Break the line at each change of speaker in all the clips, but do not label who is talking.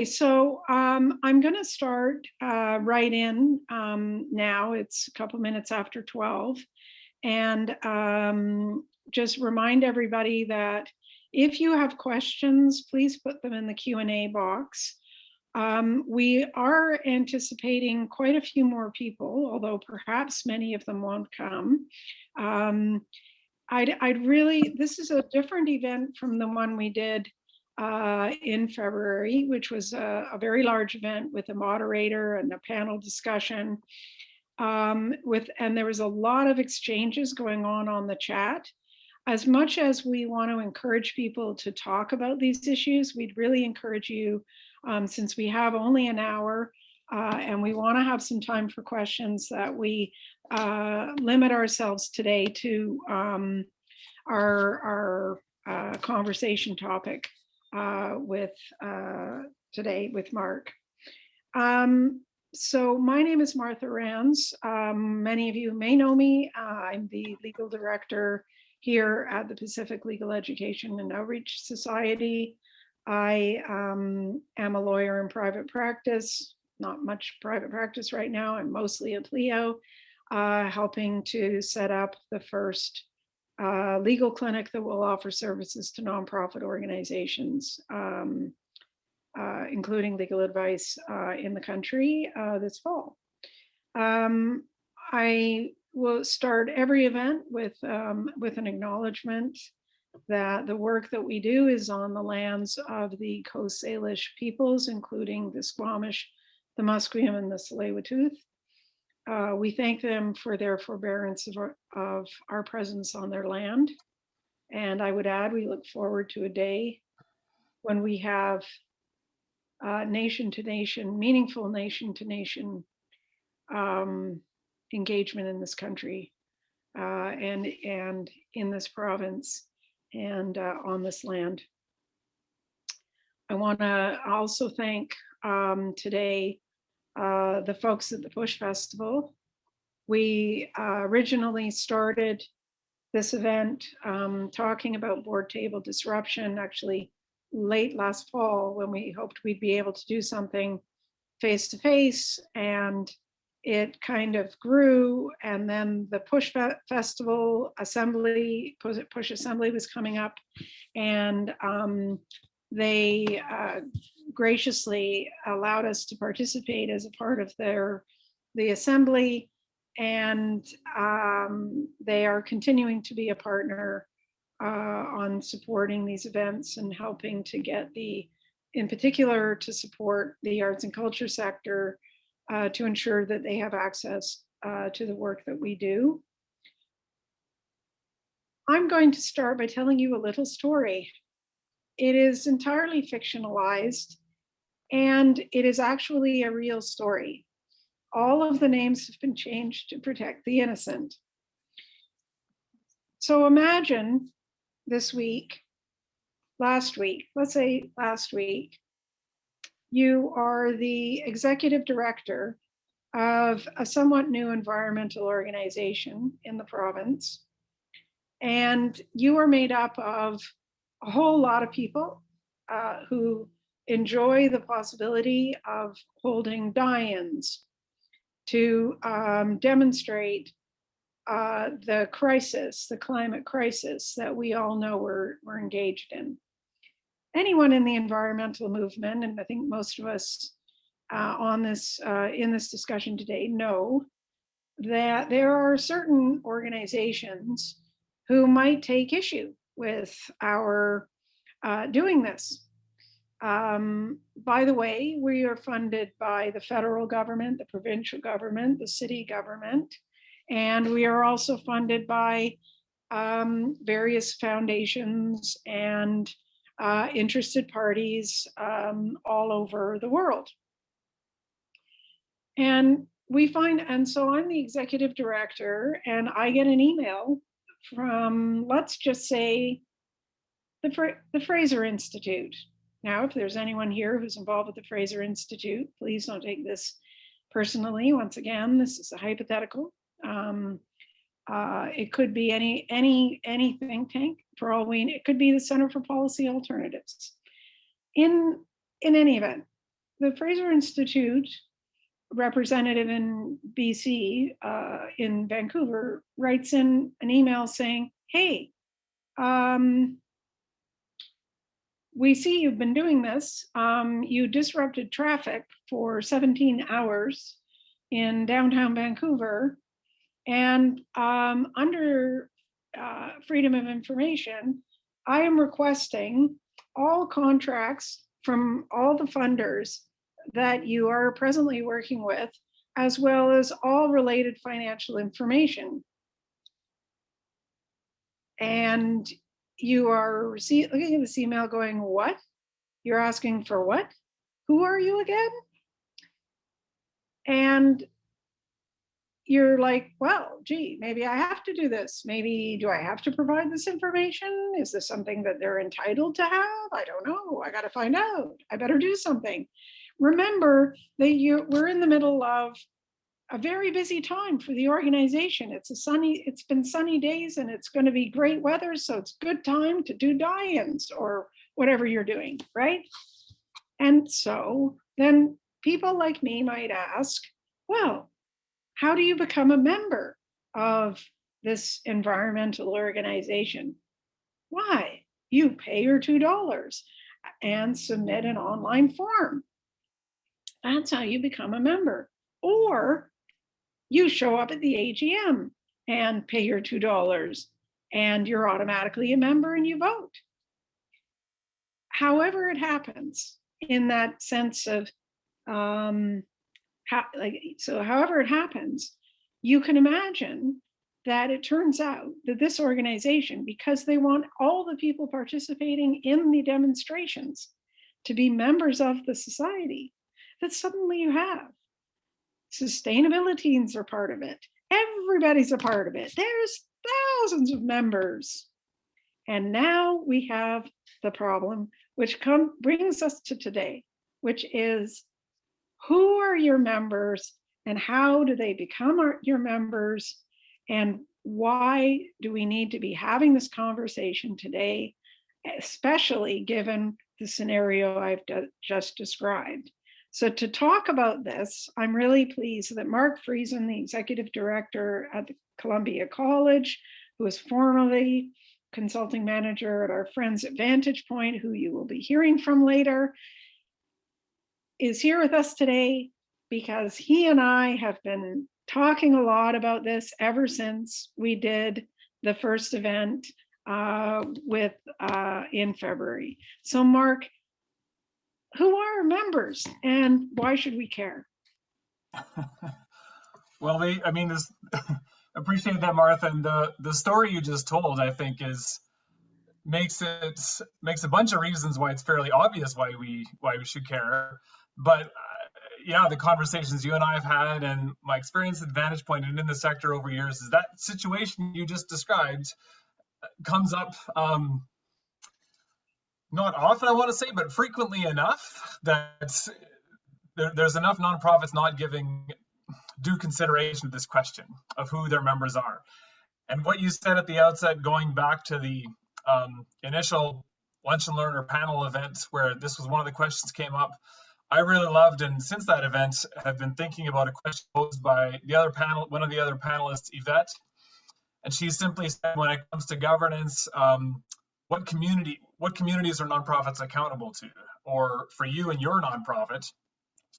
So I'm going to start right in now. It's a couple minutes after 12. And just remind everybody that if you have questions, please put them in the Q&A box. We are anticipating quite a few more people, although perhaps many of them won't come. This is a different event from the one we did in February, which was a very large event with a moderator and a panel discussion. And there was a lot of exchanges going on the chat. As much as we want to encourage people to talk about these issues, we'd really encourage you, since we have only an hour and we want to have some time for questions, that we limit ourselves today to our conversation topic today with Mark. So my name is Martha Rands. Many of you may know me. I'm the legal director here at the Pacific Legal Education and Outreach Society. I am a lawyer in private practice, not much private practice right now. I'm mostly a PLEO, helping to set up the first legal clinic that will offer services to nonprofit organizations, including legal advice in the country this fall. I will start every event with an acknowledgement that the work that we do is on the lands of the Coast Salish peoples, including the Squamish, the Musqueam, and the Tsleil-Waututh. We thank them for their forbearance of our presence on their land. And I would add, we look forward to a day when we have nation-to-nation, meaningful nation-to-nation engagement in this country and in this province and on this land. I want to also thank today the folks at the Push Festival. We originally started this event talking about board table disruption, actually late last fall, when we hoped we'd be able to do something face-to-face, and it kind of grew. And then the Push Festival Assembly, Push Assembly was coming up, and they graciously allowed us to participate as a part of the assembly, and they are continuing to be a partner on supporting these events and helping to get in particular to support the arts and culture sector to ensure that they have access to the work that we do. I'm going to start by telling you a little story. It is entirely fictionalized, and it is actually a real story. All of the names have been changed to protect the innocent. So imagine last week, you are the executive director of a somewhat new environmental organization in the province, and you are made up of a whole lot of people who enjoy the possibility of holding die-ins to demonstrate the crisis, the climate crisis that we all know we're engaged in. Anyone in the environmental movement, and I think most of us in this discussion today, know that there are certain organizations who might take issue with our doing this. By the way, we are funded by the federal government, the provincial government, the city government, and we are also funded by various foundations and interested parties all over the world. And so I'm the executive director, and I get an email from, let's just say, the Fraser Institute. Now, if there's anyone here who's involved with the Fraser Institute, please don't take this personally. Once again, this is a hypothetical. It could be any think tank for all we know. It could be the Center for Policy Alternatives. In any event, the Fraser Institute representative in BC, in Vancouver, writes in an email saying, hey, we see you've been doing this. You disrupted traffic for 17 hours in downtown Vancouver. And under Freedom of Information, I am requesting all contracts from all the funders that you are presently working with, as well as all related financial information. And you are looking at this email going, what? You're asking for what? Who are you again? And you're like, well, gee, maybe I have to do this. Maybe, do I have to provide this information? Is this something that they're entitled to have? I don't know. I got to find out. I better do something. Remember that we're in the middle of a very busy time for the organization. It's been sunny days and it's going to be great weather. So it's good time to do die-ins or whatever you're doing, right? And so then people like me might ask, well, how do you become a member of this environmental organization? Why? You pay your $2 and submit an online form. That's how you become a member. Or you show up at the AGM and pay your $2 and you're automatically a member and you vote. However it happens, in that sense of however it happens, you can imagine that it turns out that this organization, because they want all the people participating in the demonstrations to be members of the society, that suddenly you have sustainability teams are part of it. Everybody's a part of it. There's thousands of members. And now we have the problem, which brings us to today, which is, who are your members and how do they become your members? And why do we need to be having this conversation today, especially given the scenario I've just described? So to talk about this, I'm really pleased that Mark Friesen, the executive director at the Columbia College, who is formerly consulting manager at our friends at Vantage Point, who you will be hearing from later, is here with us today because he and I have been talking a lot about this ever since we did the first event in February. So Mark, who are our members and why should we care?
Well, appreciate that, Martha. And the story you just told, I think, makes a bunch of reasons why it's fairly obvious why we should care. But yeah, the conversations you and I have had and my experience at Vantage Point and in the sector over years is that situation you just described comes up not often, I want to say, but frequently enough that there's enough nonprofits not giving due consideration to this question of who their members are. And what you said at the outset, going back to the initial Lunch and Learn or panel event where this was one of the questions came up, I really loved, and since that event have been thinking about a question posed by one of the other panelists, Yvette, and she simply said, when it comes to governance, what communities are nonprofits accountable to? Or for you and your nonprofit,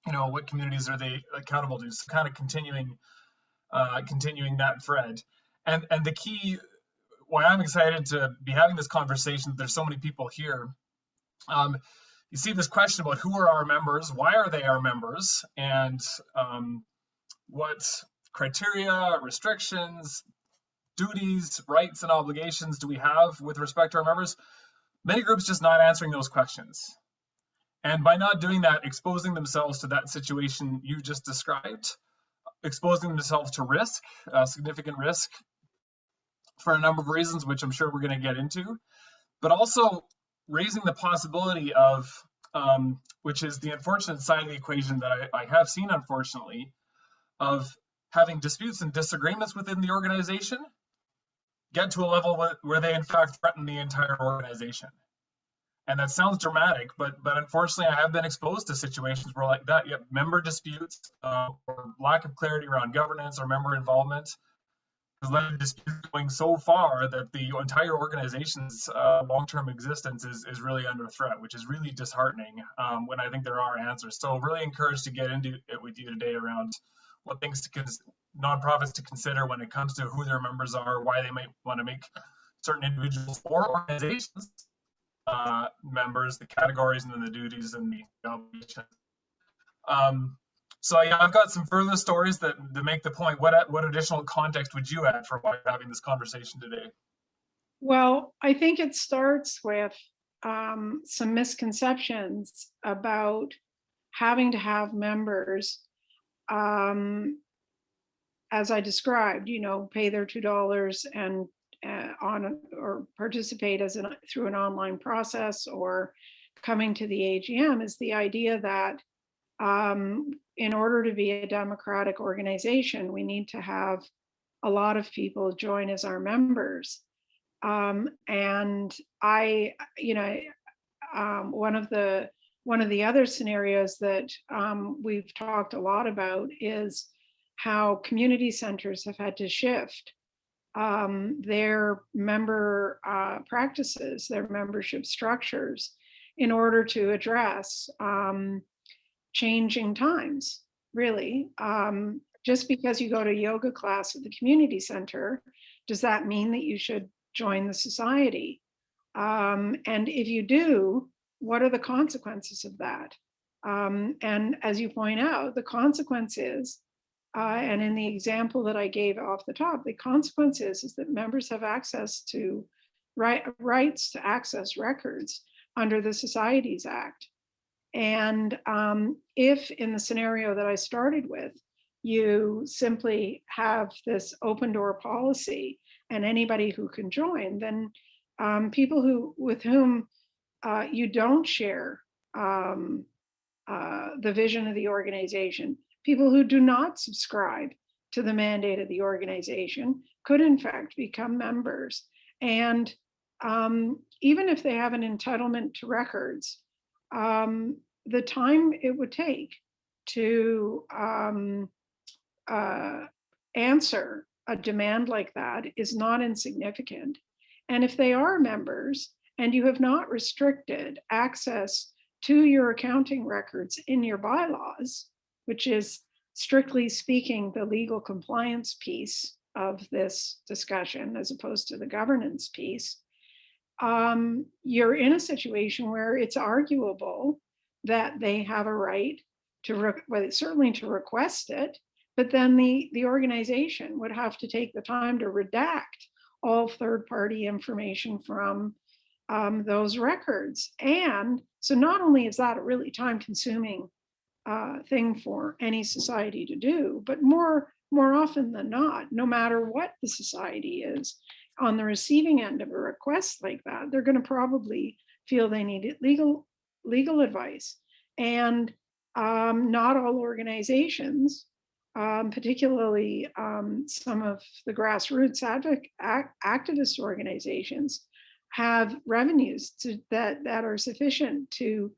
what communities are they accountable to? So kind of continuing that thread. And the key, why I'm excited to be having this conversation, there's so many people here. You see this question about who are our members, why are they our members, and what criteria, restrictions, duties, rights, and obligations do we have with respect to our members? Many groups just not answering those questions. And by not doing that, exposing themselves to that situation you just described, exposing themselves to risk, significant risk, for a number of reasons, which I'm sure we're going to get into, but also raising the possibility of, which is the unfortunate side of the equation that I have seen, unfortunately, of having disputes and disagreements within the organization get to a level where they in fact threaten the entire organization. And that sounds dramatic, but unfortunately, I have been exposed to situations where like that, yep, member disputes or lack of clarity around governance or member involvement has led to disputes going so far that the entire organization's long-term existence is really under threat, which is really disheartening when I think there are answers. So really encouraged to get into it with you today around what things to nonprofits to consider when it comes to who their members are, why they might want to make certain individuals or organizations members, the categories, and then the duties and the obligations. So yeah, I've got some further stories that make the point. What additional context would you add for why we're having this conversation today?
Well, I think it starts with some misconceptions about having to have members, as I described, pay their $2 and or participate through an online process or coming to the AGM, is the idea that in order to be a democratic organization, we need to have a lot of people join as our members. And one of the other scenarios that we've talked a lot about is how community centers have had to shift their member practices, their membership structures, in order to address changing times, really. Just because you go to a yoga class at the community center, does that mean that you should join the society? And if you do, what are the consequences of that? And as you point out, the consequence is, and in the example that I gave off the top, the consequence is that members have access to rights to access records under the Societies Act. And if in the scenario that I started with, you simply have this open door policy and anybody who can join, then people with whom you don't share the vision of the organization, people who do not subscribe to the mandate of the organization, could in fact become members. And even if they have an entitlement to records, the time it would take to answer a demand like that is not insignificant. And if they are members and you have not restricted access to your accounting records in your bylaws, which is strictly speaking the legal compliance piece of this discussion as opposed to the governance piece, you're in a situation where it's arguable that they have a right to, certainly to request it, but then the organization would have to take the time to redact all third-party information from those records. And so not only is that a really time-consuming thing for any society to do, but more often than not, no matter what the society is, on the receiving end of a request like that, they're going to probably feel they need legal advice. And not all organizations, particularly some of the grassroots activist organizations, have revenues that are sufficient to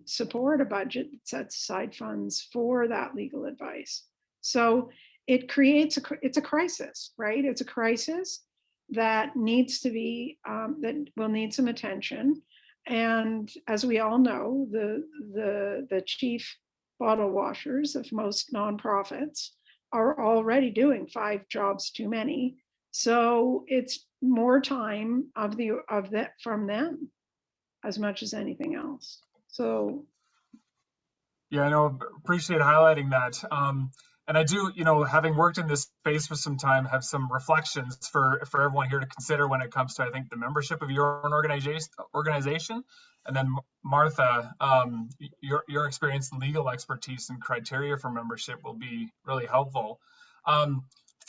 support a budget that sets aside funds for that legal advice. So it creates it's a crisis, right? It's a crisis that needs to be, that will need some attention. And as we all know, the chief bottle washers of most nonprofits are already doing 5 jobs too many. So it's more time of that from them as much as anything else. So
yeah, I know, appreciate highlighting that. And I do, having worked in this space for some time, have some reflections for everyone here to consider when it comes to, I think, the membership of your own organization. And then Martha, your experience and legal expertise and criteria for membership will be really helpful.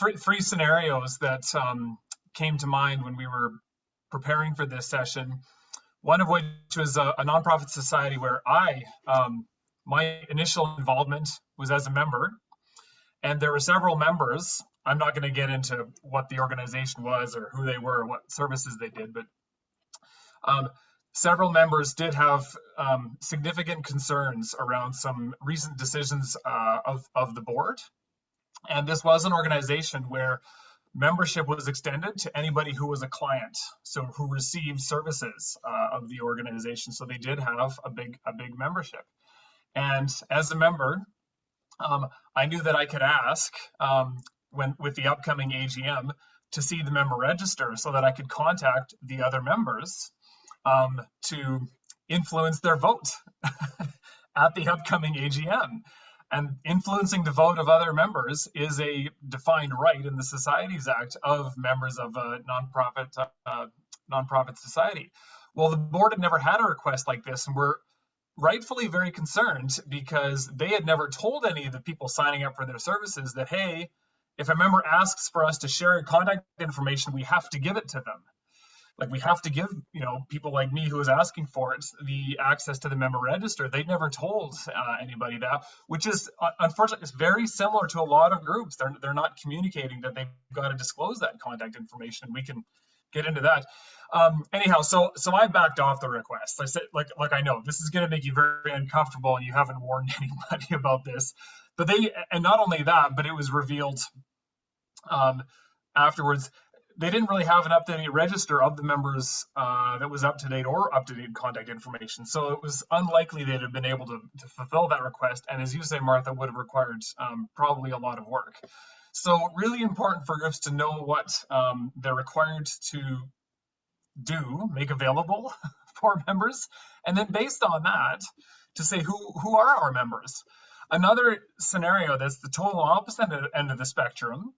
Three scenarios that came to mind when we were preparing for this session. One of which was a nonprofit society where my initial involvement was as a member. And there were several members. I'm not going to get into what the organization was or who they were, or what services they did, but several members did have significant concerns around some recent decisions of the board. And this was an organization where membership was extended to anybody who was a client, so who received services of the organization. So they did have a big membership. And as a member, I knew that I could ask with the upcoming AGM to see the member register so that I could contact the other members to influence their vote at the upcoming AGM. And influencing the vote of other members is a defined right in the Societies Act of members of a nonprofit society. Well, the board had never had a request like this, and we're rightfully very concerned because they had never told any of the people signing up for their services that, hey, if a member asks for us to share contact information, we have to give it to them. Like, we have to give, people like me who was asking for it the access to the member register. They never told anybody that, which is unfortunately, it's very similar to a lot of groups. They're not communicating that they've got to disclose that contact information. We can get into that. Anyhow, so I backed off the request. I said, like I know this is going to make you very uncomfortable, and you haven't warned anybody about this. But and not only that, but it was revealed afterwards. They didn't really have an up-to-date register of the members that was up-to-date or up-to-date contact information. So it was unlikely they'd have been able to fulfill that request. And as you say, Martha, would have required probably a lot of work. So really important for groups to know what they're required to make available for members. And then based on that, to say who are our members. Another scenario that's the total opposite end of the spectrum,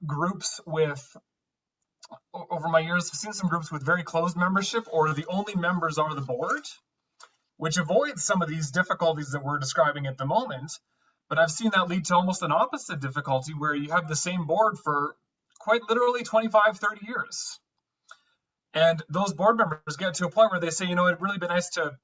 groups with, over my years, I've seen some groups with very closed membership, or the only members are the board, which avoids some of these difficulties that we're describing at the moment. But I've seen that lead to almost an opposite difficulty, where you have the same board for quite literally 25, 30 years. And those board members get to a point where they say, it'd really be nice to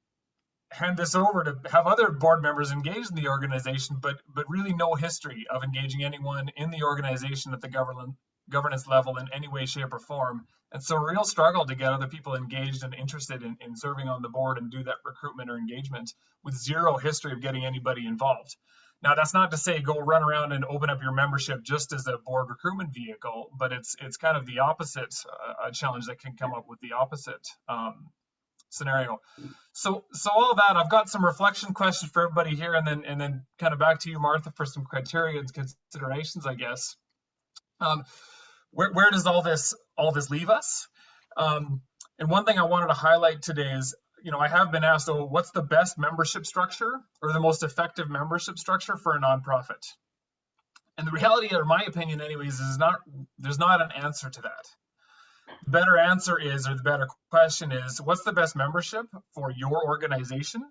hand this over to have other board members engaged in the organization, but really no history of engaging anyone in the organization at the governance level in any way, shape, or form. And so a real struggle to get other people engaged and interested in serving on the board and do that recruitment or engagement with zero history of getting anybody involved. Now, that's not to say go run around and open up your membership just as a board recruitment vehicle, but it's kind of the opposite challenge that can come up with the opposite scenario. So all of that, I've got some reflection questions for everybody here, and then kind of back to you, Martha, for some criteria and considerations, I guess. Where does all this leave us? And one thing I wanted to highlight today is, I have been asked, what's the best membership structure or the most effective membership structure for a nonprofit? And the reality, or my opinion anyways, is there's not an answer to that. The better answer is, or the better question is, what's the best membership for your organization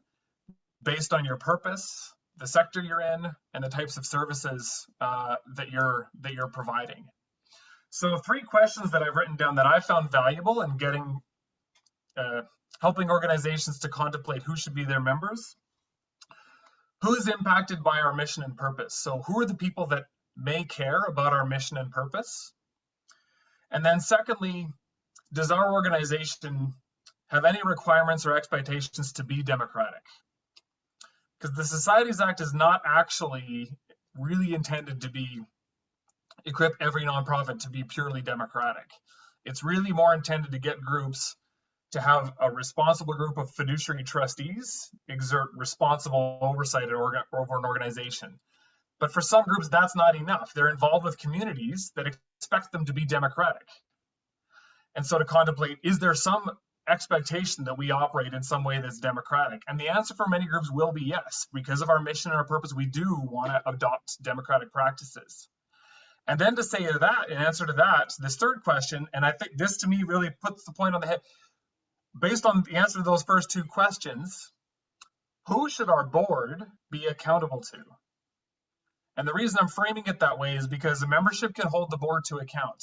based on your purpose, the sector you're in, and the types of services that you're providing? So 3 questions that I've written down that I found valuable in getting helping organizations to contemplate who should be their members. Who is impacted by our mission and purpose? So who are the people that may care about our mission and purpose? And then secondly, does our organization have any requirements or expectations to be democratic? Because the Societies Act is not actually really intended to equip every nonprofit to be purely democratic. It's really more intended to get groups to have a responsible group of fiduciary trustees exert responsible oversight over an organization. But for some groups, that's not enough. They're involved with communities that expect them to be democratic. And so to contemplate, is there some expectation that we operate in some way that's democratic? And the answer for many groups will be yes. Because of our mission and our purpose, we do want to adopt democratic practices. And then to say to that, in answer to that, this third question, and I think this to me really puts the point on the head, based on the answer to those first 2 questions, who should our board be accountable to? And the reason I'm framing it that way is because the membership can hold the board to account.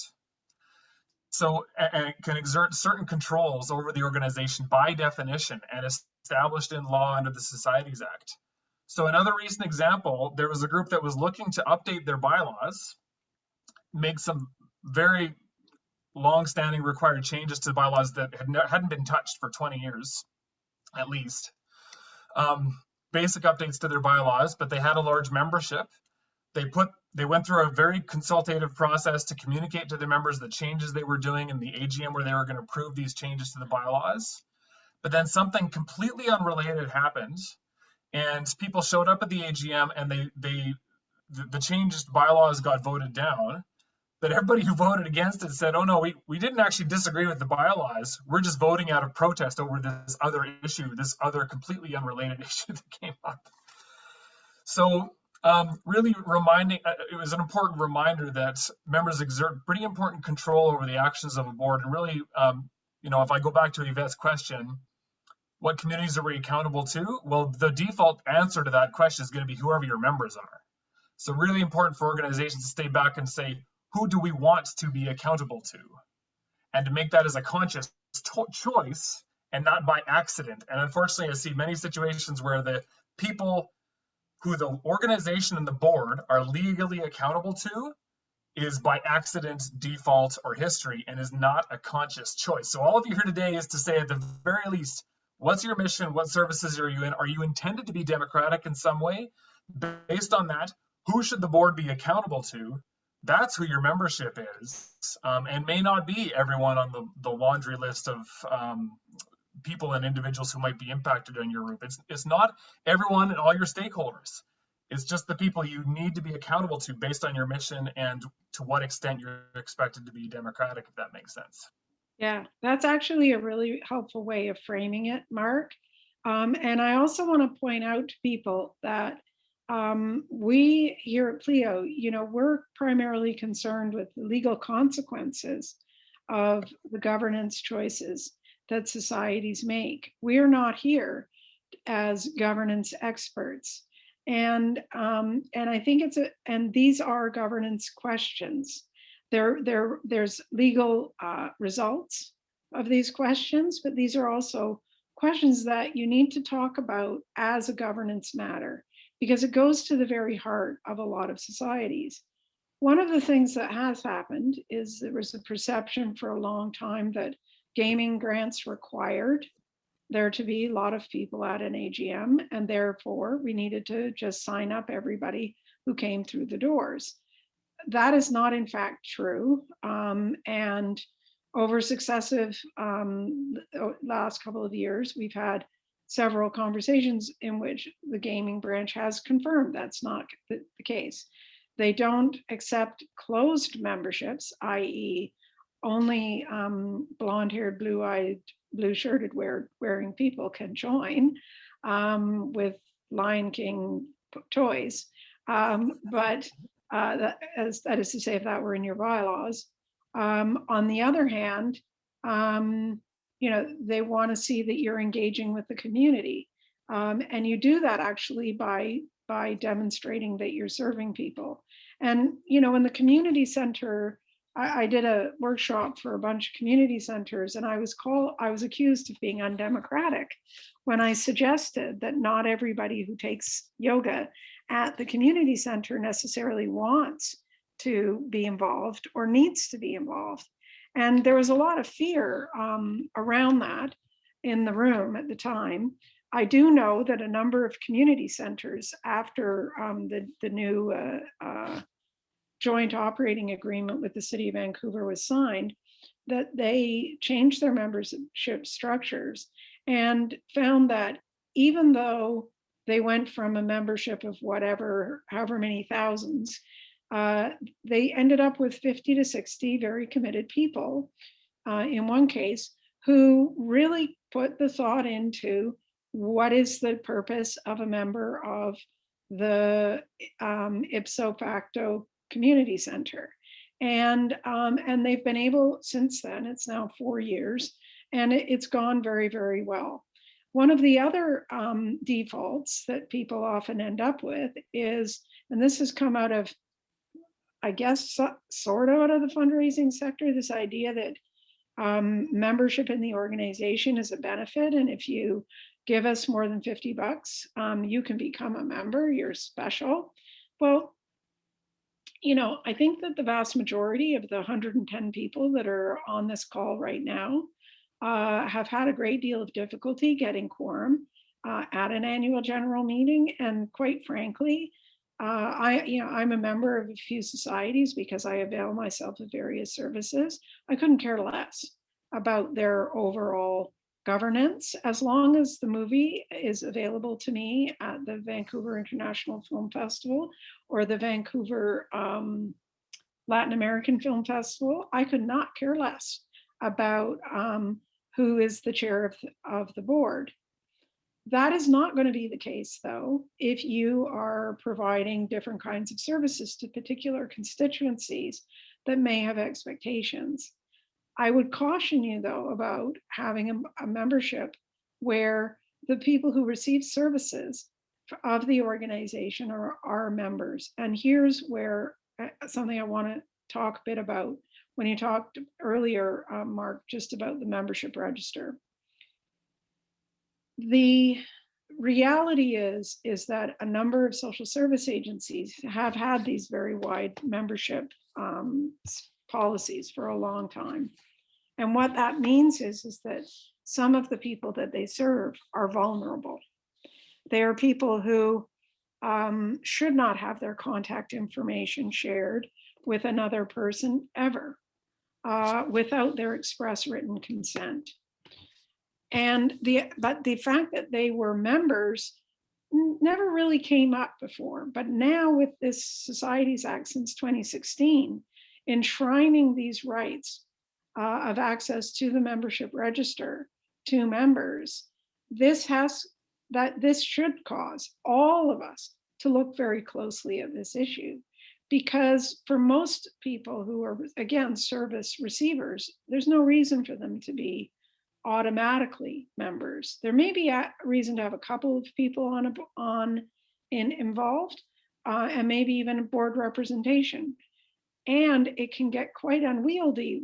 So, and it can exert certain controls over the organization by definition and established in law under the Societies Act. So another recent example, there was a group that was looking to update their bylaws, make some very long-standing required changes to the bylaws that hadn't been touched for 20 years, at least. Basic updates to their bylaws, but they had a large membership. They went through a very consultative process to communicate to their members the changes they were doing in the AGM where they were going to approve these changes to the bylaws. But then something completely unrelated happened, and people showed up at the AGM, and the changed bylaws got voted down. But everybody who voted against it said, oh no, we didn't actually disagree with the bylaws. We're just voting out of protest over this other issue, this other completely unrelated issue that came up. So really it was an important reminder that members exert pretty important control over the actions of a board. And really, if I go back to Yvette's question, what communities are we accountable to? Well, the default answer to that question is going to be whoever your members are. So really important for organizations to stay back and say, who do we want to be accountable to? And to make that as a conscious choice and not by accident. And unfortunately, I see many situations where the people who the organization and the board are legally accountable to is by accident, default, or history, and is not a conscious choice. So all of you here today is to say, at the very least, what's your mission? What services are you in? Are you intended to be democratic in some way? Based on that, who should the board be accountable to? That's who your membership is, and may not be everyone on the laundry list of people and individuals who might be impacted on your group. It's not everyone and all your stakeholders. It's just the people you need to be accountable to based on your mission and to what extent you're expected to be democratic, if that makes sense.
Yeah, that's actually a really helpful way of framing it, Mark. And I also want to point out to people that we here at Pleo, we're primarily concerned with the legal consequences of the governance choices that societies make. We are not here as governance experts. And I think and these are governance questions. There's legal results of these questions, but these are also questions that you need to talk about as a governance matter, because it goes to the very heart of a lot of societies. One of the things that has happened is there was a perception for a long time that gaming grants required there to be a lot of people at an AGM, and therefore we needed to just sign up everybody who came through the doors. That is not in fact true. And over successive last couple of years, we've had several conversations in which the gaming branch has confirmed that's not the case. They don't accept closed memberships, i.e. only blonde-haired, blue-eyed, blue-shirted wearing people can join with Lion King toys. But that is to say, if that were in your bylaws. On the other hand, they want to see that you're engaging with the community. And you do that actually by demonstrating that you're serving people. And, in the community center, I did a workshop for a bunch of community centers, and I was accused of being undemocratic when I suggested that not everybody who takes yoga at the community center necessarily wants to be involved or needs to be involved. And there was a lot of fear around that in the room at the time. I do know that a number of community centers, after the new joint operating agreement with the City of Vancouver was signed, that they changed their membership structures and found that even though they went from a membership of however many thousands, they ended up with 50 to 60 very committed people in one case who really put the thought into what is the purpose of a member of the ipso facto community center. And they've been able since then, it's now 4 years, and it's gone very, very well. One of the other defaults that people often end up with is, and this has come out of, I guess, sort of out of the fundraising sector, this idea that membership in the organization is a benefit. And if you give us more than $50, you can become a member, you're special. Well, I think that the vast majority of the 110 people that are on this call right now have had a great deal of difficulty getting quorum at an annual general meeting. And quite frankly, I'm a member of a few societies because I avail myself of various services. I couldn't care less about their overall governance as long as the movie is available to me at the Vancouver International Film Festival or the Vancouver Latin American Film Festival. I could not care less about who is the chair of the board. That is not going to be the case, though, if you are providing different kinds of services to particular constituencies that may have expectations. I would caution you, though, about having a membership where the people who receive services of the organization are members. And here's where something I want to talk a bit about when you talked earlier, Mark, just about the membership register. The reality is that a number of social service agencies have had these very wide membership policies for a long time. And what that means is that some of the people that they serve are vulnerable. They are people who should not have their contact information shared with another person ever without their express written consent. But the fact that they were members never really came up before. But now with this Societies Act since 2016, enshrining these rights of access to the membership register to members, this should cause all of us to look very closely at this issue. Because for most people who are, again, service receivers, there's no reason for them to be automatically members. There may be a reason to have a couple of people involved, and maybe even board representation. And it can get quite unwieldy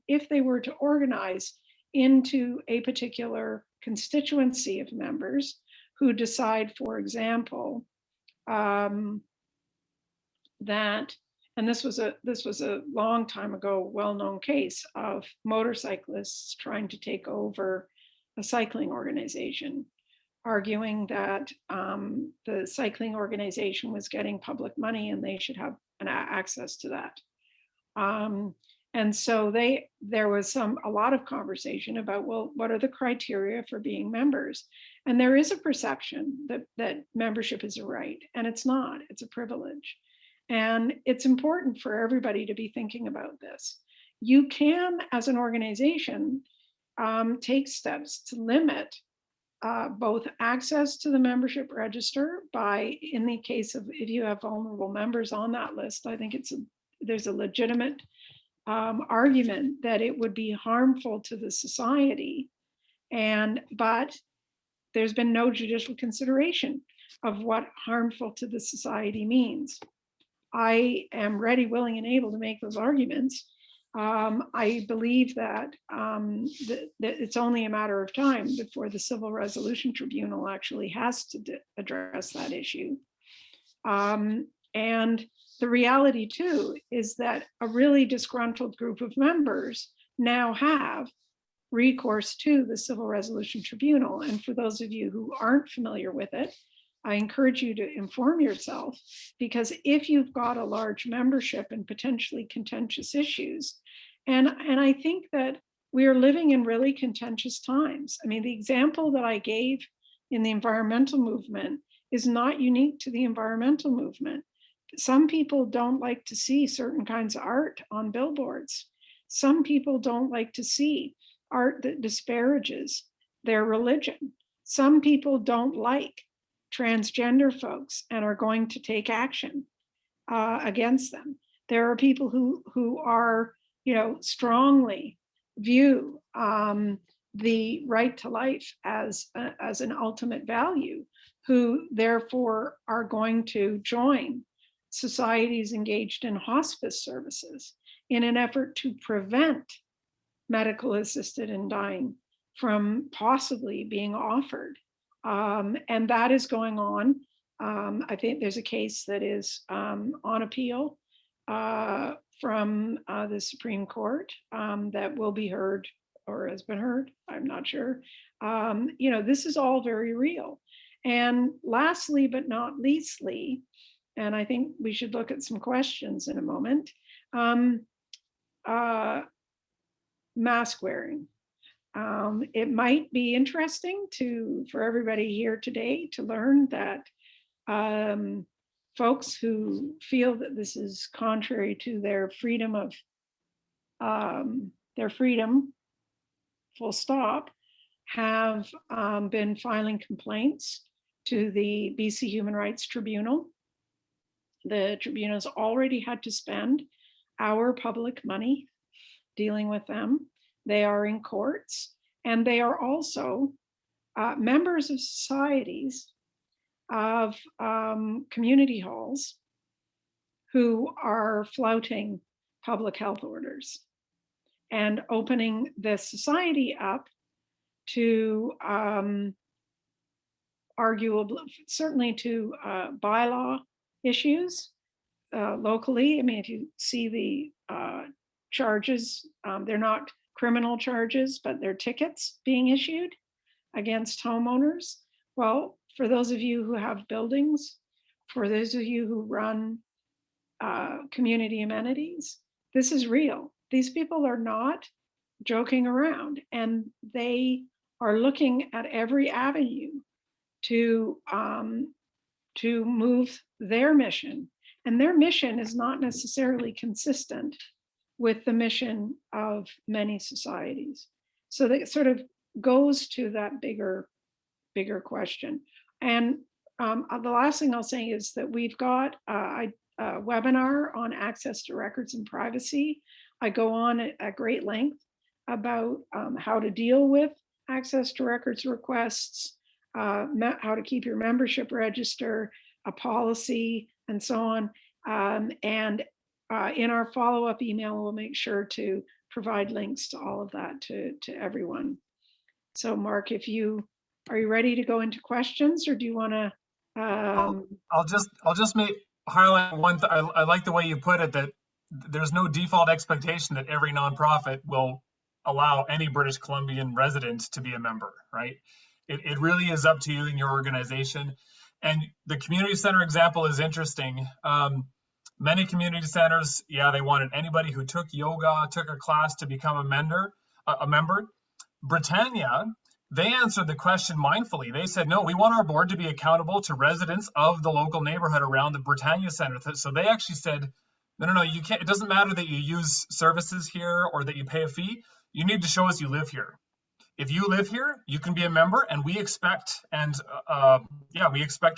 if they were to organize into a particular constituency of members who decide, for example, that, and this was a long time ago well-known case of motorcyclists trying to take over a cycling organization, arguing that the cycling organization was getting public money and they should have access to that. And so there was a lot of conversation about, well, what are the criteria for being members? And there is a perception that membership is a right, and it's not, it's a privilege. And it's important for everybody to be thinking about this. You can, as an organization, take steps to limit both access to the membership register by, in the case of if you have vulnerable members on that list, I think there's a legitimate argument that it would be harmful to the society. But there's been no judicial consideration of what harmful to the society means. I am ready, willing, and able to make those arguments. I believe that it's only a matter of time before the Civil Resolution Tribunal actually has to address that issue. And the reality, too, is that a really disgruntled group of members now have recourse to the Civil Resolution Tribunal. And for those of you who aren't familiar with it, I encourage you to inform yourself, because if you've got a large membership and potentially contentious issues, and I think that we are living in really contentious times. I mean, the example that I gave in the environmental movement is not unique to the environmental movement. Some people don't like to see certain kinds of art on billboards. Some people don't like to see art that disparages their religion. Some people don't like transgender folks and are going to take action against them. There are people who are, strongly view the right to life as an ultimate value, who therefore are going to join societies engaged in hospice services in an effort to prevent medical assisted dying from possibly being offered. And that is going on I think there's a case that is on appeal from the Supreme Court that will be heard or has been heard. I'm not sure. This is all very real. And lastly, but not leastly, and I think we should look at some questions in a moment, mask wearing. It might be interesting for everybody here today to learn that folks who feel that this is contrary to their freedom full stop, have been filing complaints to the BC Human Rights Tribunal. The tribunal's already had to spend our public money dealing with them. They are in courts, and they are also members of societies of community halls who are flouting public health orders and opening the society up to arguably, certainly to bylaw issues locally. I mean, if you see the charges, they're not criminal charges, but they're tickets being issued against homeowners. Well, for those of you who have buildings, for those of you who run community amenities, this is real. These people are not joking around, and they are looking at every avenue to move their mission. And their mission is not necessarily consistent with the mission of many societies. So that sort of goes to that bigger question. And the last thing I'll say is that we've got a webinar on access to records and privacy. I go on at great length about how to deal with access to records requests, how to keep your membership register, a policy, and so on. And in our follow-up email, we'll make sure to provide links to all of that to everyone. So Mark, are you ready to go into questions, or do you want to?
I'll just highlight one. I like the way you put it, that there's no default expectation that every nonprofit will allow any British Columbian resident to be a member, right? It really is up to you and your organization. And the community center example is interesting. Many community centers, they wanted anybody who took yoga, took a class to become a member. Britannia, they answered the question mindfully. They said, no, we want our board to be accountable to residents of the local neighborhood around the Britannia Center. So they actually said, no, you can't. It doesn't matter that you use services here or that you pay a fee. You need to show us you live here. If you live here, you can be a member, and we expect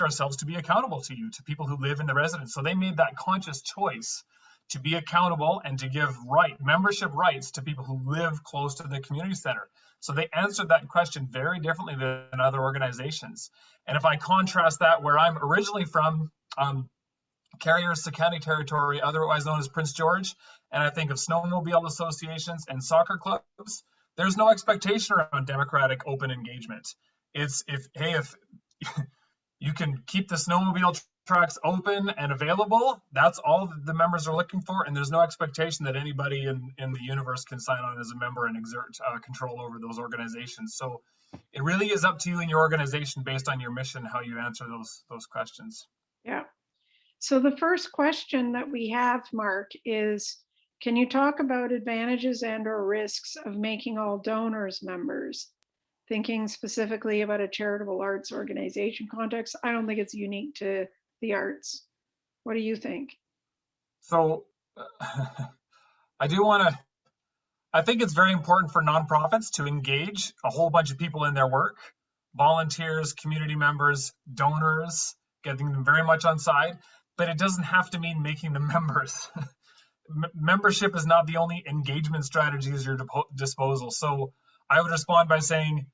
ourselves to be accountable to you, to people who live in the residence. So they made that conscious choice to be accountable and to give membership rights to people who live close to the community center. So they answered that question very differently than other organizations. And if I contrast that where I'm originally from, Carrier-Secani territory, otherwise known as Prince George, and I think of snowmobile associations and soccer clubs, there's no expectation around democratic open engagement. It's if you can keep the snowmobile tracks open and available, that's all the members are looking for, and there's no expectation that anybody in the universe can sign on as a member and exert control over those organizations. So it really is up to you and your organization based on your mission how you answer those questions.
Yeah. So the first question that we have, Mark, is, can you talk about advantages and or risks of making all donors members? Thinking specifically about a charitable arts organization context. I don't think it's unique to the arts. What do you think?
So I think it's very important for nonprofits to engage a whole bunch of people in their work, volunteers, community members, donors, getting them very much on side, but it doesn't have to mean making them members. Membership is not the only engagement strategy at your disposal. So I would respond by saying,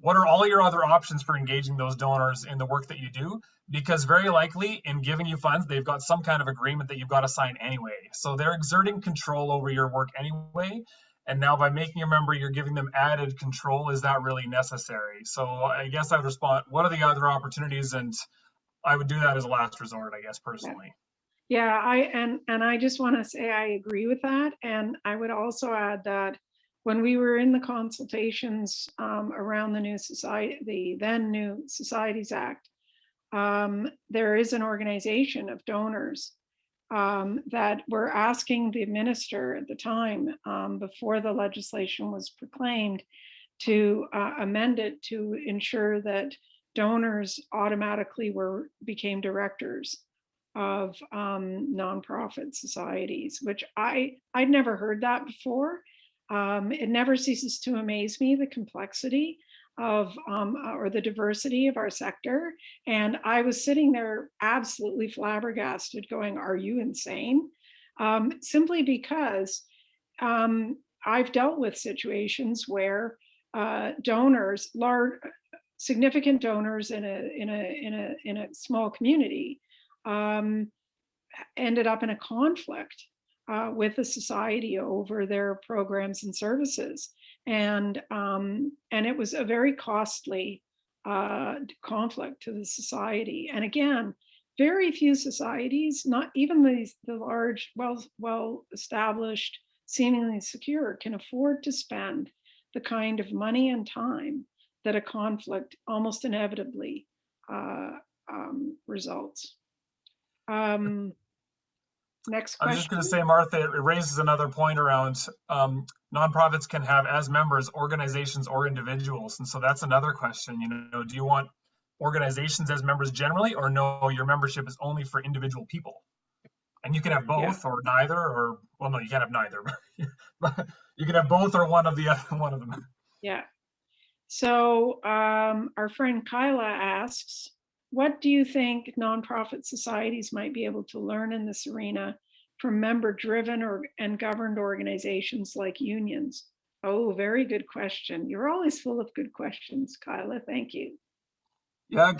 what are all your other options for engaging those donors in the work that you do? Because very likely in giving you funds, they've got some kind of agreement that you've got to sign anyway. So they're exerting control over your work anyway. And now by making you a member, you're giving them added control. Is that really necessary? So I guess I would respond, what are the other opportunities? And I would do that as a last resort, I guess, personally.
Yeah, I just want to say I agree with that. And I would also add that when we were in the consultations around the new society, the then new Societies Act, there is an organization of donors that were asking the minister at the time, before the legislation was proclaimed, to amend it to ensure that donors automatically became directors of nonprofit societies, which I'd never heard that before. It never ceases to amaze me, the complexity of or the diversity of our sector. And I was sitting there absolutely flabbergasted going, are you insane? Simply because I've dealt with situations where donors, large, significant donors in a small community, ended up in a conflict with the society over their programs and services, and it was a very costly conflict to the society. And again, very few societies, not even the large, well established, seemingly secure, can afford to spend the kind of money and time that a conflict almost inevitably results. Next
I was just
question.
going to say, Martha, it raises another point around nonprofits can have as members organizations or individuals. And so that's another question, do you want organizations as members generally, or no, your membership is only for individual people? And you can have both or neither, or, well, no, you can't have neither, but you can have both or one of them.
Yeah. So our friend Kyla asks, what do you think nonprofit societies might be able to learn in this arena from member-driven and governed organizations like unions? Oh, very good question. You're always full of good questions, Kyla. Thank you.
Yeah,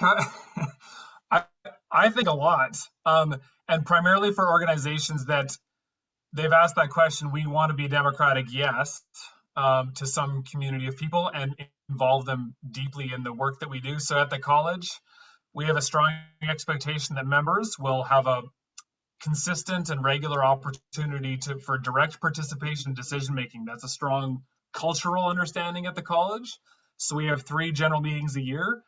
I think a lot, and primarily for organizations that they've asked that question. We want to be democratic, yes, to some community of people and involve them deeply in the work that we do. So at the college, we have a strong expectation that members will have a consistent and regular opportunity for direct participation in decision making. That's a strong cultural understanding at the college. So we have 3 general meetings a year.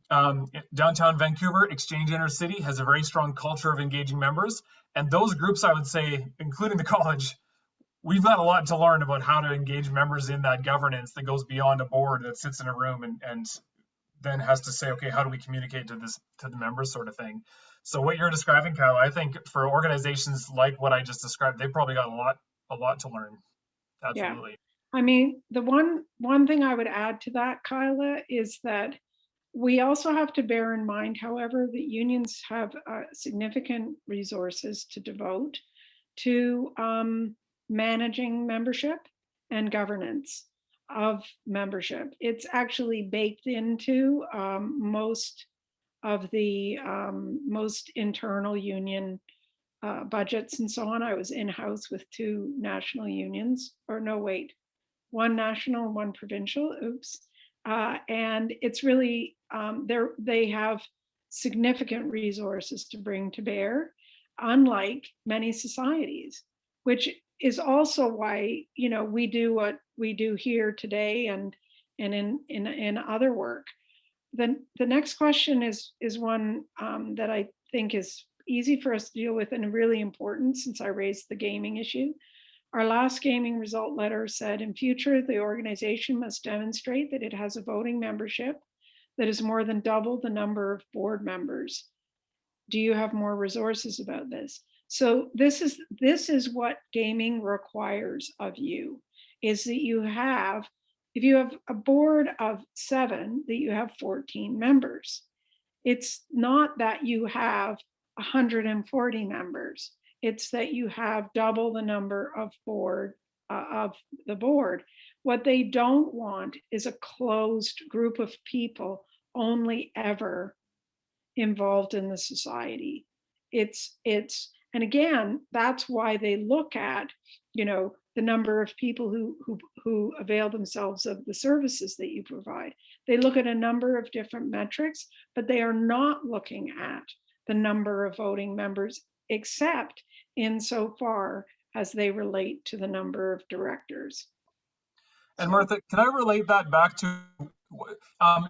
Downtown Vancouver, Exchange Intercity has a very strong culture of engaging members. And those groups, I would say, including the college, we've got a lot to learn about how to engage members in that governance that goes beyond a board that sits in a room and then has to say, okay, how do we communicate to the members, sort of thing. So what you're describing, Kyle, I think for organizations like what I just described, they've probably got a lot to learn. Absolutely.
Yeah. I mean, the one thing I would add to that, Kyla, is that we also have to bear in mind, however, that unions have significant resources to devote to managing membership and governance of membership. It's actually baked into most of the most internal union budgets and so on. I was in-house with 2 national unions, or no, wait, 1 national, 1 provincial, oops. And it's really, they have significant resources to bring to bear, unlike many societies, which is also why, we do what we do here today and in other work. The next question is one that I think is easy for us to deal with and really important, since I raised the gaming issue. Our last gaming result letter said, in future, the organization must demonstrate that it has a voting membership that is more than double the number of board members. Do you have more resources about this? So this is what gaming requires of you, is that you have, if you have a board of 7, that you have 14 members. It's not that you have 140 members. It's that you have double the number of the board. What they don't want is a closed group of people only ever involved in the society. And again, that's why they look at, the number of people who avail themselves of the services that you provide. They look at a number of different metrics, but they are not looking at the number of voting members, except insofar as they relate to the number of directors.
And
So,
Martha, can I relate that back to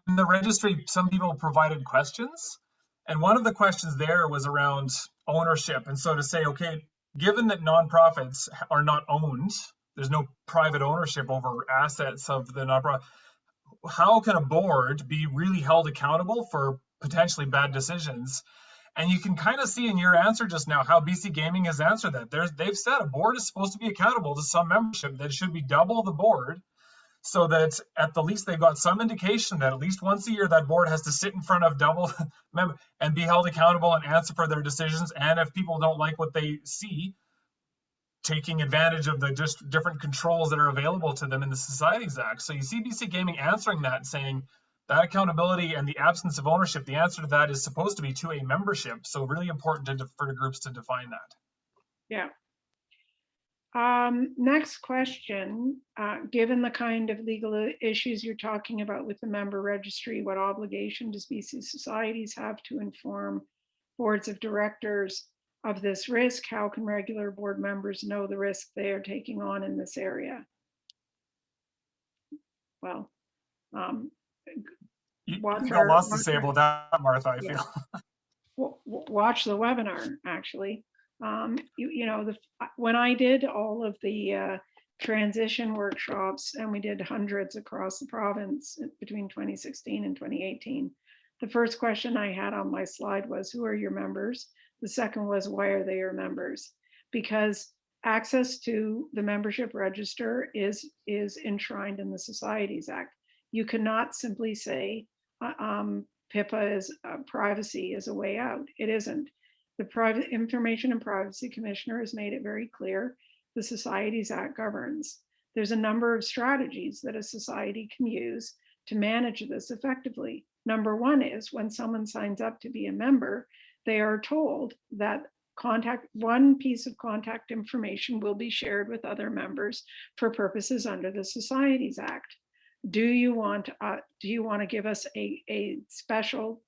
in the registry, some people provided questions. And one of the questions there was around ownership. And so to say, okay, given that nonprofits are not owned, there's no private ownership over assets of the nonprofit, how can a board be really held accountable for potentially bad decisions? And you can kind of see in your answer just now how BC Gaming has answered that. They've said a board is supposed to be accountable to some membership, that should be double the board, so that at the least they've got some indication that at least once a year that board has to sit in front of double member and be held accountable and answer for their decisions. And if people don't like what they see, taking advantage of the just different controls that are available to them in the Societies Act. So you see BC Gaming answering that, saying that accountability and the absence of ownership, the answer to that is supposed to be to a membership. So really important for the groups to define that.
yeah. Next question, given the kind of legal issues you're talking about with the member registry, what obligation does BC Societies have to inform boards of directors of this risk? How can regular board members know the risk they are taking on in this area? Well,
you've got lots to say about that, Martha, I feel.
Watch the webinar, actually. When I did all of the transition workshops, and we did hundreds across the province between 2016 and 2018, the first question I had on my slide was, who are your members? The second was, why are they your members? Because access to the membership register is enshrined in the Societies Act. You cannot simply say PIPA is privacy is a way out. It isn't. The Private Information and Privacy Commissioner has made it very clear the Societies Act governs. There's a number of strategies that a society can use to manage this effectively. Number one is when someone signs up to be a member, they are told that one piece of contact information will be shared with other members for purposes under the Societies Act. Do you want to give us a special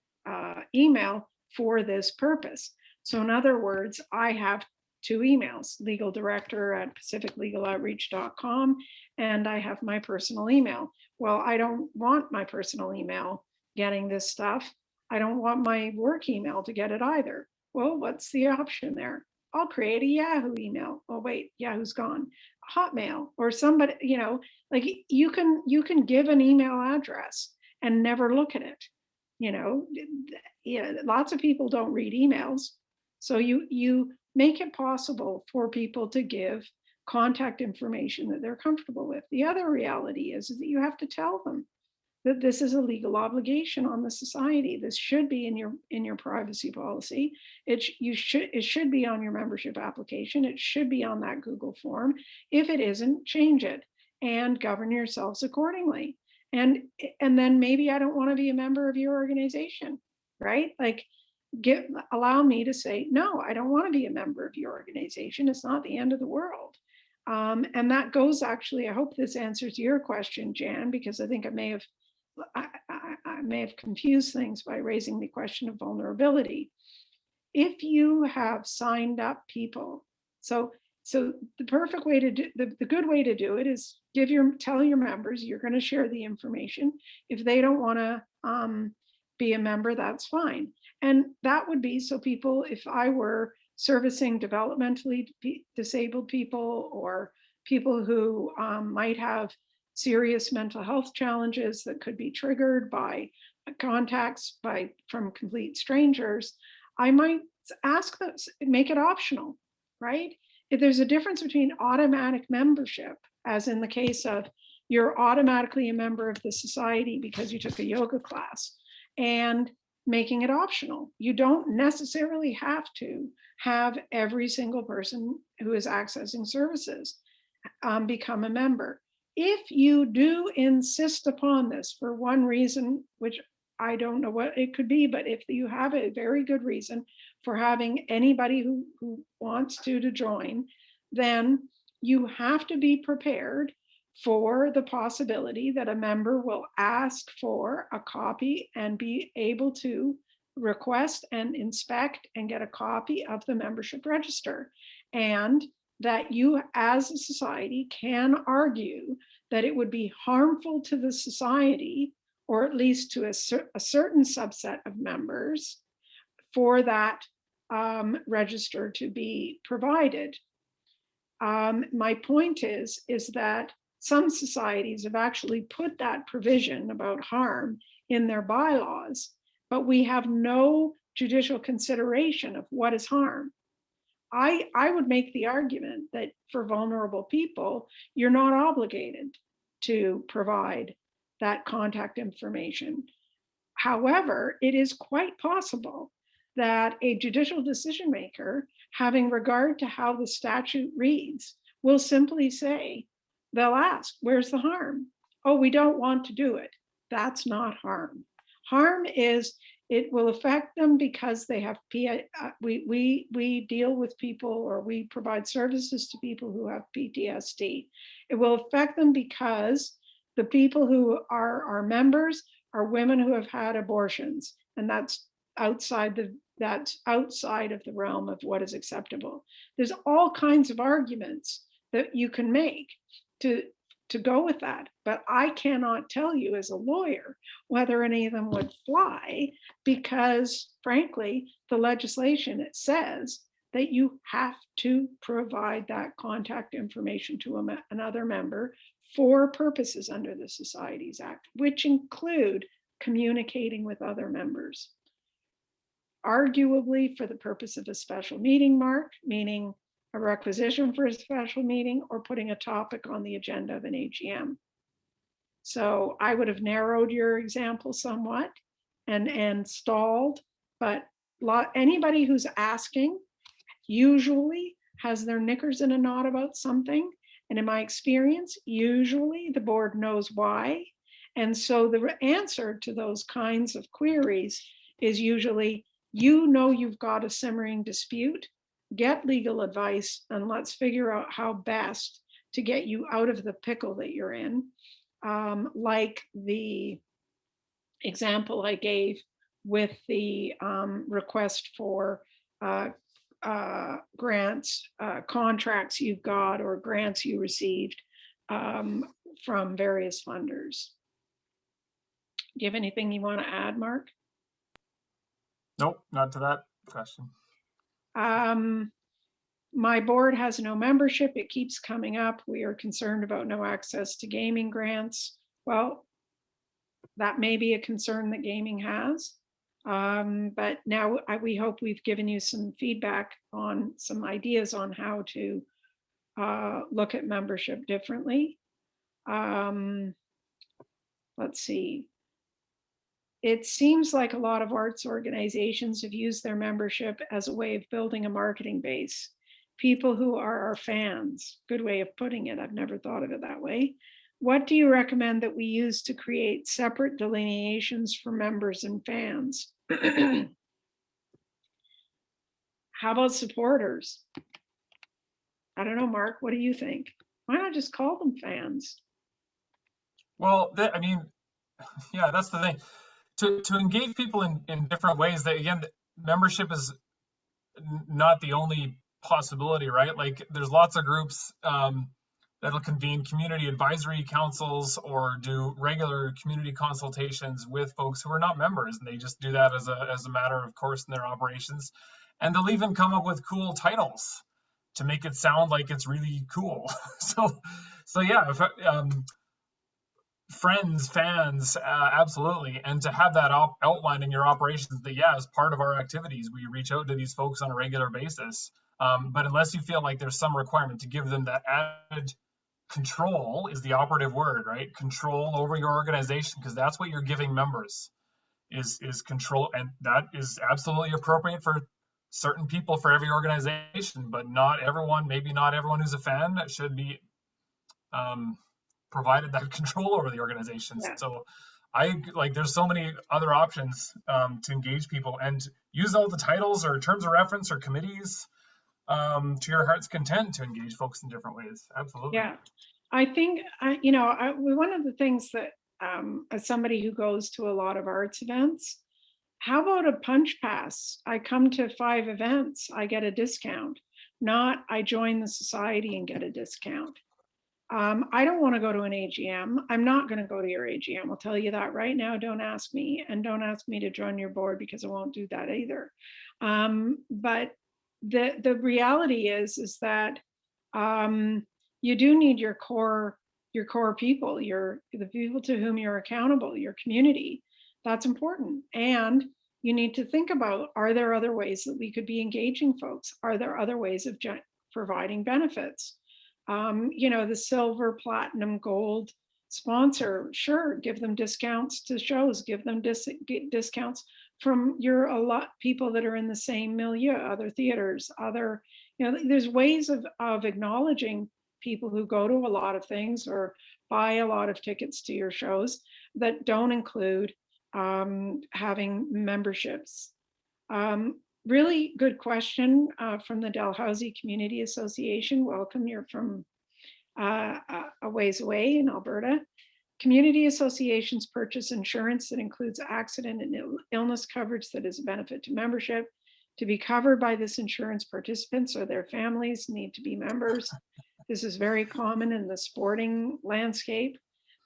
email for this purpose? So in other words, I have two emails, legal director at pacificlegaloutreach.com, and I have my personal email. Well, I don't want my personal email getting this stuff. I don't want my work email to get it either. Well, what's the option there? I'll create a Yahoo email. Oh wait, Yahoo's gone. Hotmail or somebody, like you can give an email address and never look at it. Lots of people don't read emails. So you make it possible for people to give contact information that they're comfortable with. The other reality is that you have to tell them that this is a legal obligation on the society. This should be in your privacy policy. It should be on your membership application. It should be on that Google form. If it isn't, change it and govern yourselves accordingly. And then maybe I don't want to be a member of your organization, right? Like, allow me to say, no, I don't want to be a member of your organization. It's not the end of the world. And that goes, actually, I hope this answers your question, Jan, because I think I may have confused things by raising the question of vulnerability. If you have signed up people, so the perfect way to do, the good way to do it is tell your members you're going to share the information. If they don't want to be a member, that's fine. And that would be so people, if I were servicing developmentally disabled people or people who might have serious mental health challenges that could be triggered by contacts from complete strangers, I might ask them, make it optional, right? If there's a difference between automatic membership, as in the case of you're automatically a member of the society because you took a yoga class, and making it optional. You don't necessarily have to have every single person who is accessing services become a member. If you do insist upon this for one reason, which I don't know what it could be, but if you have a very good reason for having anybody who wants to join, then you have to be prepared for the possibility that a member will ask for a copy and be able to request and inspect and get a copy of the membership register. And that you as a society can argue that it would be harmful to the society, or at least to a certain subset of members, for that register to be provided. My point is that some societies have actually put that provision about harm in their bylaws, but we have no judicial consideration of what is harm. I would make the argument that for vulnerable people, you're not obligated to provide that contact information. However, it is quite possible that a judicial decision maker, having regard to how the statute reads, will simply say, they'll ask, where's the harm? Oh, we don't want to do it. That's not harm. Harm is, it will affect them because they have we deal with people, or we provide services to people who have PTSD. It will affect them because the people who are our members are women who have had abortions, and that's outside of the realm of what is acceptable. There's all kinds of arguments that you can make to go with that, but I cannot tell you as a lawyer whether any of them would fly, because frankly, the legislation, it says that you have to provide that contact information to another member for purposes under the Societies Act, which include communicating with other members. Arguably for the purpose of a special meeting, Mark, meaning a requisition for a special meeting, or putting a topic on the agenda of an AGM. So I would have narrowed your example somewhat and stalled, but anybody who's asking usually has their knickers in a knot about something. And in my experience, usually the board knows why. And so the answer to those kinds of queries is usually, you've got a simmering dispute, get legal advice, and let's figure out how best to get you out of the pickle that you're in. Like the example I gave with the request for grants, contracts you've got, or grants you received from various funders. Do you have anything you want to add, Mark?
Nope, not to that question.
My board has no membership. It keeps coming up. We are concerned about no access to gaming grants. Well, that may be a concern that gaming has. But now we hope we've given you some feedback on some ideas on how to look at membership differently. Let's see. It seems like a lot of arts organizations have used their membership as a way of building a marketing base. People who are our fans, good way of putting it. I've never thought of it that way. What do you recommend that we use to create separate delineations for members and fans? How about supporters? I don't know, Mark, what do you think? Why not just call them fans?
Well, I mean, yeah, that's the thing. To engage people in different ways, that again, membership is not the only possibility, right? Like there's lots of groups that'll convene community advisory councils or do regular community consultations with folks who are not members, and they just do that as a matter of course in their operations. And they'll even come up with cool titles to make it sound like it's really cool. so yeah, if, friends, fans, absolutely. And to have that outline in your operations, that yeah, as part of our activities, we reach out to these folks on a regular basis. But unless you feel like there's some requirement to give them that added control, is the operative word, right? Control over your organization, because that's what you're giving members is control. And that is absolutely appropriate for certain people, for every organization, but not everyone, maybe not everyone who's a fan should be provided that control over the organizations. Yeah. So there's so many other options to engage people, and use all the titles or terms of reference or committees to your heart's content to engage folks in different ways. Absolutely.
Yeah. I think, one of the things that, as somebody who goes to a lot of arts events, how about a punch pass? I come to 5 events, I get a discount, not I join the society and get a discount. I don't want to go to an AGM. I'm not going to go to your AGM. I'll tell you that right now. Don't ask me, and don't ask me to join your board because I won't do that either. But the reality is that you do need your core people, the people to whom you're accountable, your community. That's important. And you need to think about, are there other ways that we could be engaging folks? Are there other ways of providing benefits? The silver, platinum, gold sponsor, sure, give them discounts to shows, give them discounts from a lot people that are in the same milieu, other theaters, there's ways of acknowledging people who go to a lot of things or buy a lot of tickets to your shows that don't include having memberships. Really good question from the Dalhousie Community Association. Welcome, you're from a ways away in Alberta. Community associations purchase insurance that includes accident and illness coverage that is a benefit to membership. To be covered by this insurance, participants or their families need to be members. This is very common in the sporting landscape.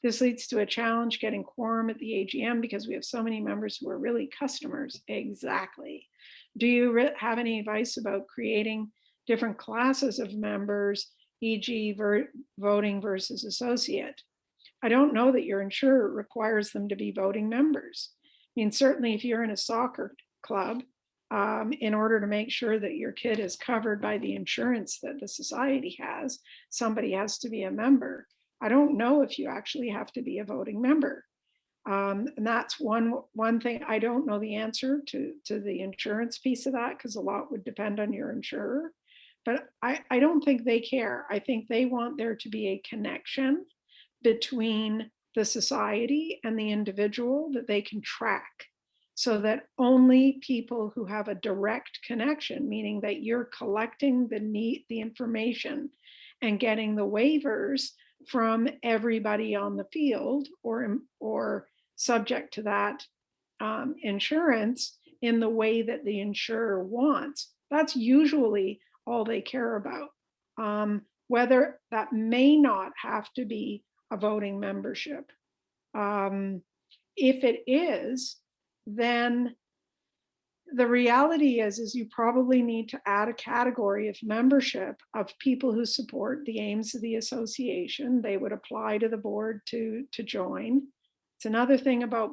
This leads to a challenge getting quorum at the AGM because we have so many members who are really customers. Exactly. Do you have any advice about creating different classes of members, e.g. voting versus associate? I don't know that your insurer requires them to be voting members. I mean, certainly if you're in a soccer club, in order to make sure that your kid is covered by the insurance that the society has, somebody has to be a member. I don't know if you actually have to be a voting member. And that's one thing. I don't know the answer to the insurance piece of that, because a lot would depend on your insurer. But I don't think they care. I think they want there to be a connection between the society and the individual that they can track, so that only people who have a direct connection, meaning that you're collecting the information and getting the waivers from everybody on the field or subject to that insurance in the way that the insurer wants. That's usually all they care about. Whether that may not have to be a voting membership. If it is, then the reality is you probably need to add a category of membership of people who support the aims of the association. They would apply to the board to join. It's another thing about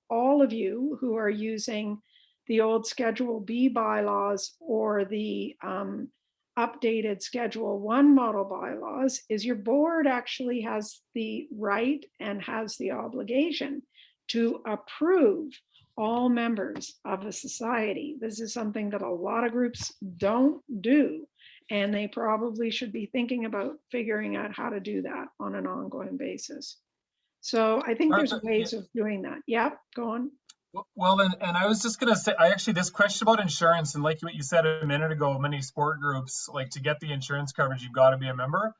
all of you who are using the old Schedule B bylaws or the updated Schedule 1 model bylaws, is your board actually has the right and has the obligation to approve all members of a society. This is something that a lot of groups don't do, and they probably should be thinking about figuring out how to do that on an ongoing basis. So I think there's ways of doing that. Yeah, go on.
Well, and I was just going to say, this question about insurance, and like what you said a minute ago, many sport groups, like to get the insurance coverage, you've got to be a member.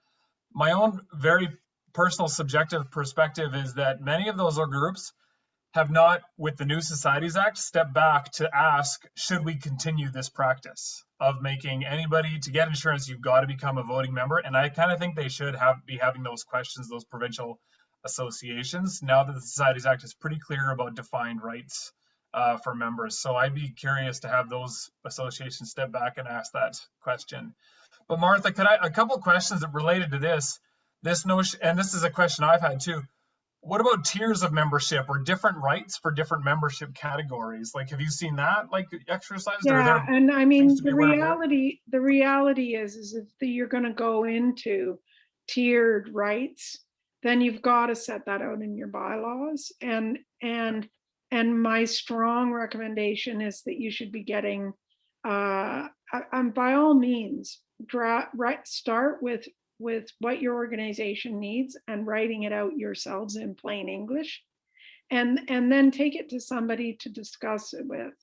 My own very personal subjective perspective is that many of those groups have not, with the New Societies Act, stepped back to ask, should we continue this practice of making anybody, to get insurance, you've got to become a voting member? And I kind of think they should be having those questions, those provincial associations, now that the Societies Act is pretty clear about defined rights for members. So I'd be curious to have those associations step back and ask that question. But Martha, a couple of questions that related to this notion, and this is a question I've had too. What about tiers of membership or different rights for different membership categories? Like, have you seen that exercised?
Yeah, and I mean, the reality is if you're going to go into tiered rights, then you've got to set that out in your bylaws. And my strong recommendation is that you should be getting, by all means, start with what your organization needs and writing it out yourselves in plain English, and then take it to somebody to discuss it with,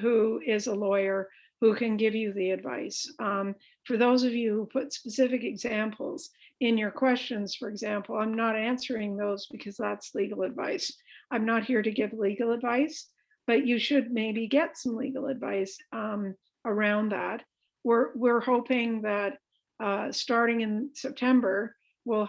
who is a lawyer, who can give you the advice. For those of you who put specific examples in your questions, for example, I'm not answering those because that's legal advice. I'm not here to give legal advice, but you should maybe get some legal advice around that. We're hoping that starting in September, we'll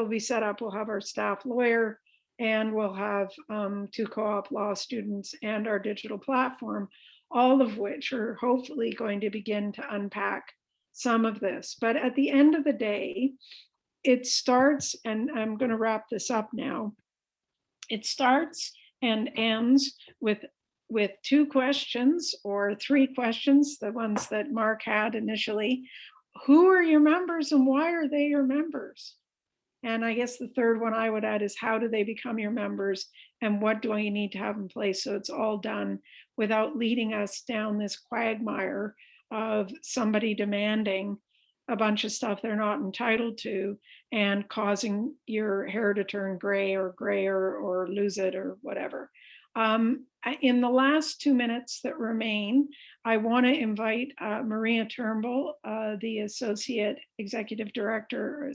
be set up, we'll have our staff lawyer, and we'll have 2 co-op law students and our digital platform, all of which are hopefully going to begin to unpack some of this. But at the end of the day, it starts, and I'm going to wrap this up now, it starts and ends with 2 questions or 3 questions, the ones that Mark had initially. Who are your members and why are they your members? And I guess the third one I would add is, how do they become your members and what do I need to have in place so it's all done without leading us down this quagmire of somebody demanding a bunch of stuff they're not entitled to and causing your hair to turn gray or grayer or lose it or whatever. In the last 2 minutes that remain, I want to invite Maria Turnbull, the Associate Director,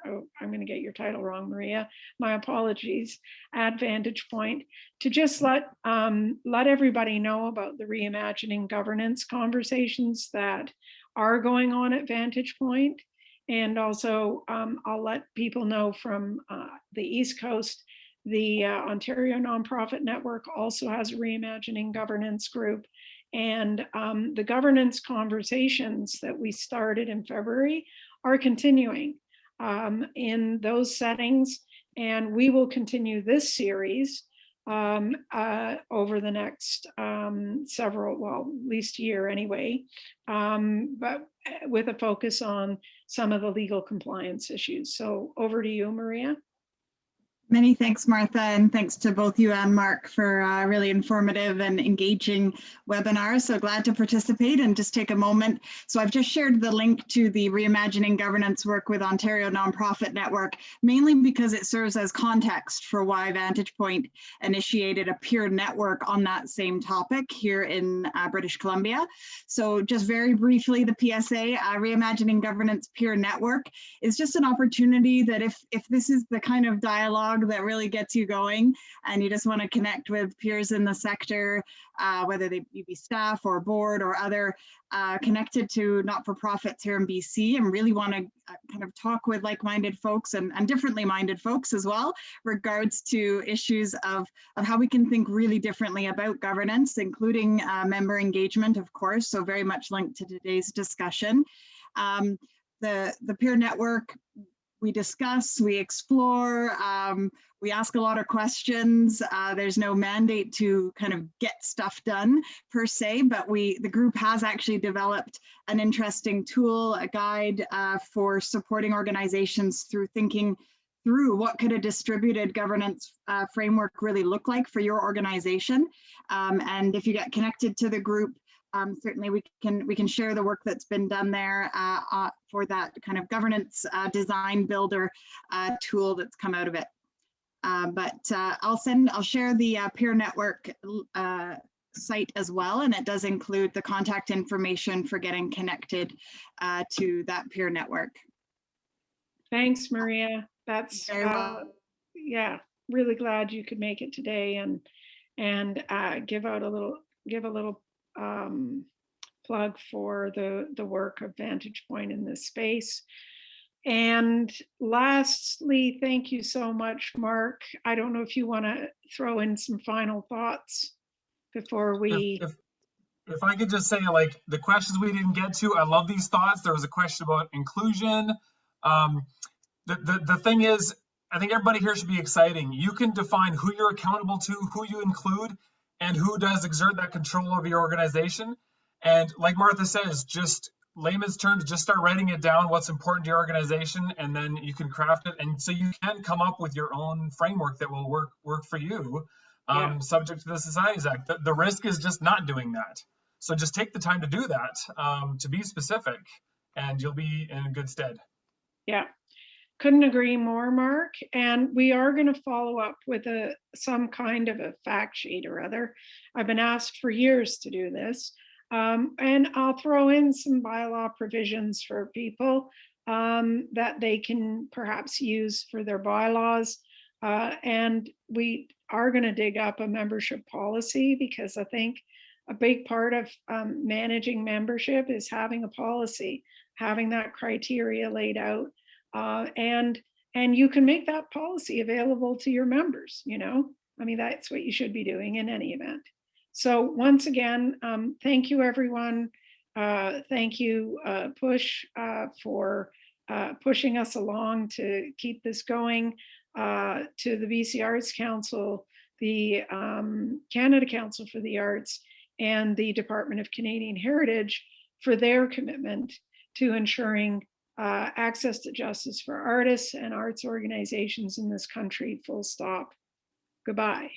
oh, I'm going to get your title wrong, Maria, my apologies, at Vantage Point, to just let everybody know about the reimagining governance conversations that are going on at Vantage Point. And also, I'll let people know from the East Coast, the Ontario Nonprofit Network also has a reimagining governance group. And the governance conversations that we started in February are continuing in those settings. And we will continue this series over the next several, well, at least a year anyway, but with a focus on some of the legal compliance issues. So over to you, Maria.
Many thanks, Martha, and thanks to both you and Mark for really informative and engaging webinars. So glad to participate and just take a moment. So I've just shared the link to the Reimagining Governance work with Ontario Nonprofit Network, mainly because it serves as context for why Vantage Point initiated a peer network on that same topic here in British Columbia. So just very briefly, the PSA, Reimagining Governance Peer Network, is just an opportunity that if this is the kind of dialogue that really gets you going and you just want to connect with peers in the sector, whether they be staff or board or other connected to not-for-profits here in BC, and really want to kind of talk with like-minded folks and differently minded folks as well, regards to issues of how we can think really differently about governance, including member engagement, of course, so very much linked to today's discussion. The peer network, we discuss, we explore, we ask a lot of questions. There's no mandate to kind of get stuff done per se, but the group has actually developed an interesting tool, a guide for supporting organizations through thinking through what could a distributed governance framework really look like for your organization. And if you get connected to the group, certainly we can share the work that's been done there for that kind of governance design builder tool that's come out of it. But I'll share the peer network site as well, and it does include the contact information for getting connected to that peer network.
Thanks, Maria. That's
Very well.
Yeah, really glad you could make it today and give a little plug for the work of Vantage Point in this space. And lastly, thank you so much, Mark. I don't know if you want to throw in some final thoughts before we...
If I could just say, like, the questions we didn't get to, I love these thoughts. There was a question about inclusion. The thing is, I think everybody here should be exciting. You can define who you're accountable to, who you include, and who does exert that control over your organization. And like Martha says, just layman's terms, just start writing it down, what's important to your organization, and then you can craft it. And so you can come up with your own framework that will work for you, subject to the Societies Act. The risk is just not doing that. So just take the time to do that, to be specific, and you'll be in good stead.
Yeah. couldn't agree more, Mark. And we are going to follow up with some kind of a fact sheet or other. I've been asked for years to do this. And I'll throw in some bylaw provisions for people that they can perhaps use for their bylaws. And we are going to dig up a membership policy, because I think a big part of managing membership is having a policy, having that criteria laid out. And you can make that policy available to your members, you know? I mean, that's what you should be doing in any event. So once again, thank you, everyone. Thank you, Push, for pushing us along to keep this going, to the BC Arts Council, the Canada Council for the Arts, and the Department of Canadian Heritage for their commitment to ensuring access to justice for artists and arts organizations in this country, full stop. Goodbye.